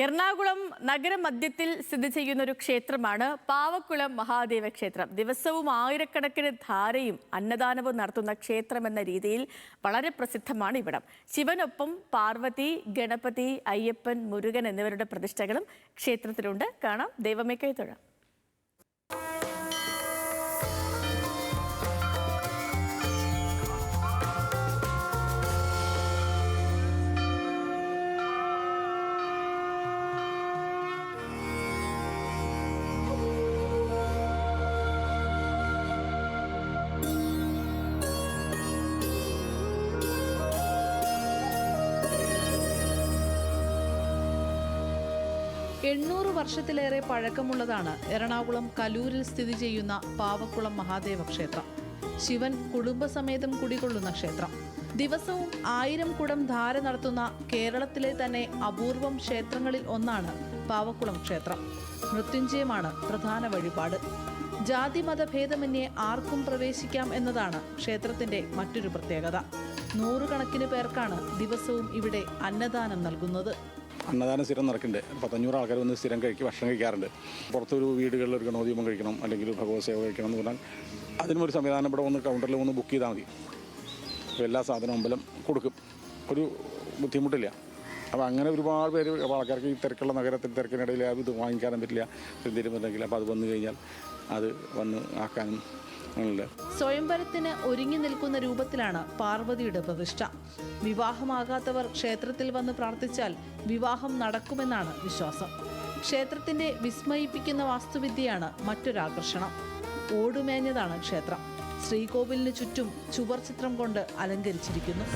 എറണാകുളം നഗരമധ്യത്തിൽ സ്ഥിതി ചെയ്യുന്ന ഒരു ക്ഷേത്രമാണ് പാവക്കുളം മഹാദേവ ക്ഷേത്രം. ദിവസവും ആയിരക്കണക്കിന് ധാരയും അന്നദാനവും നടത്തുന്ന ക്ഷേത്രമെന്ന രീതിയിൽ വളരെ പ്രസിദ്ധമാണ് ഇവിടം. ശിവനൊപ്പം പാർവതി, ഗണപതി, അയ്യപ്പൻ, മുരുകൻ എന്നിവരുടെ പ്രതിഷ്ഠകളും ക്ഷേത്രത്തിലുണ്ട്. കാണാം, ദൈവമേ കൈതൊഴാം. 800 വർഷത്തിലേറെ പഴക്കമുള്ളതാണ് എറണാകുളം കലൂരിൽ സ്ഥിതി ചെയ്യുന്ന പാവക്കുളം മഹാദേവ ക്ഷേത്രം. ശിവൻ കുടുംബസമേതം കുടികൊള്ളുന്ന ക്ഷേത്രം. ദിവസവും 1000 കുടം ധാര നടത്തുന്ന കേരളത്തിലെ തന്നെ അപൂർവം ക്ഷേത്രങ്ങളിൽ ഒന്നാണ് പാവക്കുളം ക്ഷേത്രം. മൃത്യുഞ്ജയമാണ് പ്രധാന വഴിപാട്. ജാതിമതഭേദമന്യേ ആർക്കും പ്രവേശിക്കാം എന്നതാണ് ക്ഷേത്രത്തിന്റെ മറ്റൊരു പ്രത്യേകത. 100 കണക്കിന് പേർക്കാണ് ദിവസവും ഇവിടെ അന്നദാനം നൽകുന്നത്. അന്നദാനം സ്ഥിരം നടക്കുന്നുണ്ട്. 500 ആൾക്കാർ വന്ന് സ്ഥിരം ഭക്ഷണം കഴിക്കാറുണ്ട്. പുറത്തൊരു വീടുകളിൽ ഒരു ഗണപതിയമ്മ കഴിക്കണം, അല്ലെങ്കിൽ ഭഗവത് സേവ കഴിക്കണം എന്ന് പറഞ്ഞാൽ അതിനൊരു സംവിധാനം ഇവിടെ വന്ന് കൗണ്ടറിൽ വന്ന് ബുക്ക് ചെയ്താൽ മതി. എല്ലാ സാധനവും അമ്പലം കൊടുക്കും, ഒരു ബുദ്ധിമുട്ടില്ല. അപ്പോൾ അങ്ങനെ ഒരുപാട് പേര് ആൾക്കാർക്ക് ഈ തിരക്കുള്ള നഗരത്തിൽ തിരക്കിനിടയിൽ ഇത് വാങ്ങിക്കാനും പറ്റില്ല, എന്തെങ്കിലും. അപ്പോൾ അത് വന്നു കഴിഞ്ഞാൽ അത് വന്ന് ആക്കാനും ഉണ്ട്. സ്വയംവരത്തിന് ഒരുങ്ങി നിൽക്കുന്ന രൂപത്തിലാണ് പാർവതിയുടെ പ്രതിഷ്ഠ. വിവാഹമാകാത്തവർ ക്ഷേത്രത്തിൽ വന്ന് പ്രാർത്ഥിച്ചാൽ വിവാഹം നടക്കുമെന്നാണ് വിശ്വാസം. ക്ഷേത്രത്തിന്റെ വിസ്മയിപ്പിക്കുന്ന വാസ്തുവിദ്യയാണ് മറ്റൊരാകർഷണം. ഓടുമേഞ്ഞതാണ് ക്ഷേത്രം. ശ്രീകോവിലിന് ചുറ്റും ചുവർ ചിത്രം കൊണ്ട് അലങ്കരിച്ചിരിക്കുന്നു.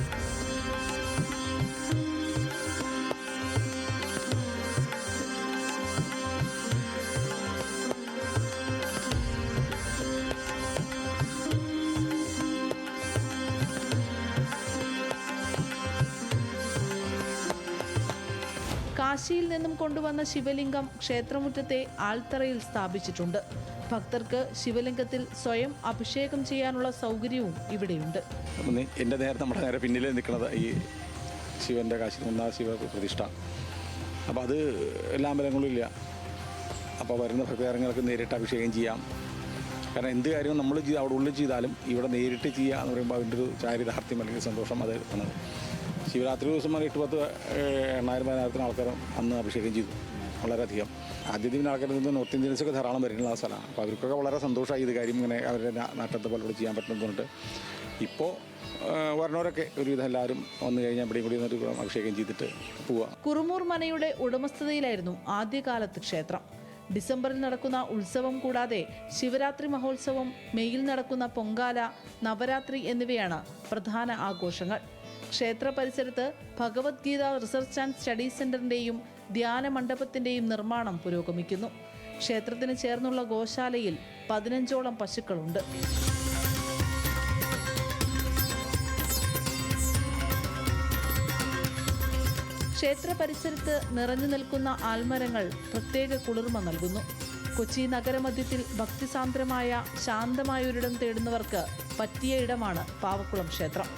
കാശിയിൽ നിന്നും കൊണ്ടുവന്ന ശിവലിംഗം ക്ഷേത്രമുറ്റത്തെ ആൽത്തറയിൽ സ്ഥാപിച്ചിട്ടുണ്ട്. ഭക്തർക്ക് ശിവലിംഗത്തിൽ സ്വയം അഭിഷേകം ചെയ്യാനുള്ള സൗകര്യവും ഇവിടെയുണ്ട്. എൻ്റെ നമ്മുടെ നേരെ പിന്നിൽ നിൽക്കുന്നത് ഈ ശിവൻ്റെ കാശി 1 ശിവ പ്രതിഷ്ഠ. അപ്പോൾ അത് എല്ലാ അമ്പലങ്ങളും ഇല്ല. അപ്പോൾ വരുന്ന ഭക്തജനങ്ങൾക്ക് നേരിട്ട് അഭിഷേകം ചെയ്യാം. കാരണം എന്ത് കാര്യവും നമ്മൾ അവിടെ ഉള്ളിൽ ചെയ്താലും ഇവിടെ നേരിട്ട് ചെയ്യുക എന്ന് പറയുമ്പോൾ അതിൻ്റെ ഒരു ചാരിതാർത്ഥ്യം അല്ലെങ്കിൽ സന്തോഷം അത് ആണ്. ശിവരാത്രി ദിവസം 8,000-10,000 ആൾക്കാർ അന്ന് അഭിഷേകം ചെയ്തു, വളരെയധികം. ആദ്യത്തെ ആൾക്കാരിൽ നിന്ന് നോർത്ത് ഇന്ത്യൻസൊക്കെ ധാരാളം വരുന്ന സ്ഥലമാണ്. അപ്പോൾ അവർക്കൊക്കെ വളരെ സന്തോഷമായി ഇത് കാര്യം ഇങ്ങനെ അവരുടെ നാട്ടത്തെ പലരോട് ചെയ്യാൻ പറ്റുന്നതുകൊണ്ട്. ഇപ്പോൾ വരുന്നവരൊക്കെ ഒരുവിധം എല്ലാവരും വന്നു കഴിഞ്ഞാൽ ഇവിടെയും കൂടി വന്നിട്ട് അഭിഷേകം ചെയ്തിട്ട് പോവുക. കുറുമൂർ മനയുടെ ഉടമസ്ഥതയിലായിരുന്നു ആദ്യകാലത്ത് ക്ഷേത്രം. ഡിസംബറിൽ നടക്കുന്ന ഉത്സവം കൂടാതെ ശിവരാത്രി മഹോത്സവം, മെയ്യിൽ നടക്കുന്ന പൊങ്കാല, നവരാത്രി എന്നിവയാണ് പ്രധാന ആഘോഷങ്ങൾ. ക്ഷേത്ര പരിസരത്ത് ഭഗവത്ഗീത റിസർച്ച് ആൻഡ് സ്റ്റഡി സെന്ററിന്റെയും ധ്യാന മണ്ഡപത്തിന്റെയും നിർമ്മാണം പുരോഗമിക്കുന്നു. ക്ഷേത്രത്തിന് ചേർന്നുള്ള ഗോശാലയിൽ 15ഓളം പശുക്കളുണ്ട്. ക്ഷേത്ര പരിസരത്ത് നിറഞ്ഞു നിൽക്കുന്ന ആൽമരങ്ങൾ പ്രത്യേക കുളിർമ നൽകുന്നു. കൊച്ചി നഗരമധ്യത്തിൽ ഭക്തിസാന്ദ്രമായ ശാന്തമായൊരിടം തേടുന്നവർക്ക് പറ്റിയ ഇടമാണ് പാവക്കുളം ക്ഷേത്രം.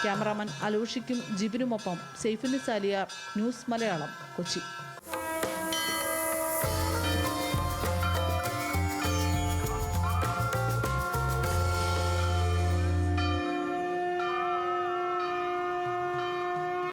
ക്യാമറാമാൻ അലോഷിക്കും ജിബിനുമൊപ്പം സൈഫുന്നിസാലിയാർ, ന്യൂസ് മലയാളം, കൊച്ചി.